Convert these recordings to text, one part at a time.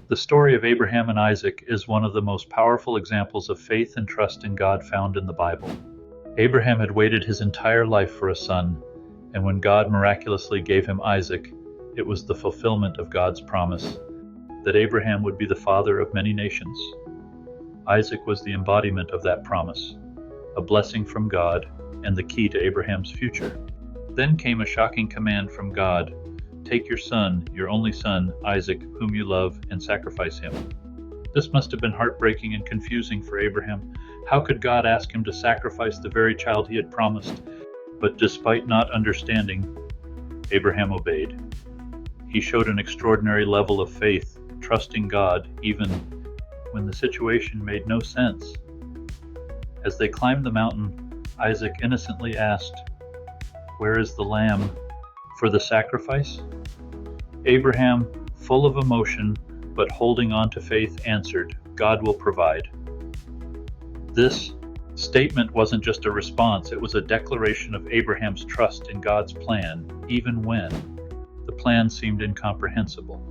The story of Abraham and Isaac is one of the most powerful examples of faith and trust in God found in the Bible. Abraham had waited his entire life for a son, and when God miraculously gave him Isaac, it was the fulfillment of God's promise that Abraham would be the father of many nations. Isaac was the embodiment of that promise, a blessing from God and the key to Abraham's future. Then came a shocking command from God: take your son, your only son, Isaac, whom you love, and sacrifice him. This must have been heartbreaking and confusing for Abraham. How could God ask him to sacrifice the very child he had promised? But despite not understanding, Abraham obeyed. He showed an extraordinary level of faith, trusting God even when the situation made no sense. As they climbed the mountain, Isaac innocently asked, "Where is the lamb for the sacrifice?" Abraham, full of emotion but holding on to faith, answered, "God will provide." This statement wasn't just a response, it was a declaration of Abraham's trust in God's plan, even when the plan seemed incomprehensible.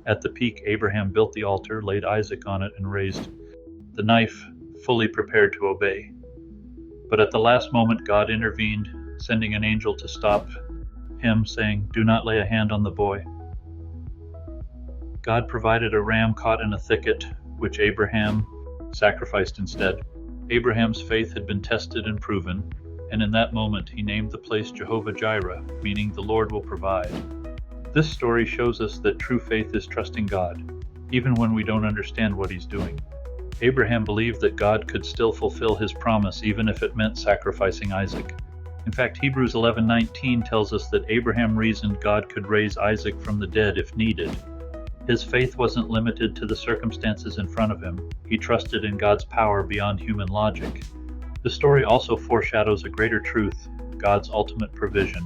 At the peak, Abraham built the altar, laid Isaac on it, and raised the knife, fully prepared to obey. But at the last moment, God intervened, sending an angel to stop him, saying, "Do not lay a hand on the boy." God provided a ram caught in a thicket, which Abraham sacrificed instead. Abraham's faith had been tested and proven, and in that moment he named the place Jehovah Jireh, meaning the Lord will provide. This story shows us that true faith is trusting God, even when we don't understand what he's doing. Abraham believed that God could still fulfill his promise, even if it meant sacrificing Isaac. In fact, Hebrews 11:19 tells us that Abraham reasoned God could raise Isaac from the dead if needed. His faith wasn't limited to the circumstances in front of him. He trusted in God's power beyond human logic. The story also foreshadows a greater truth: God's ultimate provision.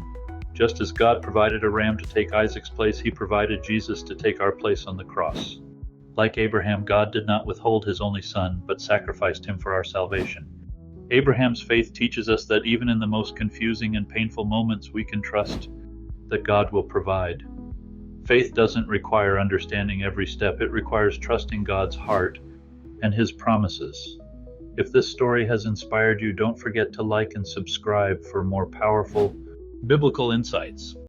Just as God provided a ram to take Isaac's place, he provided Jesus to take our place on the cross. Like Abraham, God did not withhold his only son, but sacrificed him for our salvation. Abraham's faith teaches us that even in the most confusing and painful moments, we can trust that God will provide. Faith doesn't require understanding every step. It requires trusting God's heart and his promises. If this story has inspired you, don't forget to like and subscribe for more powerful biblical insights.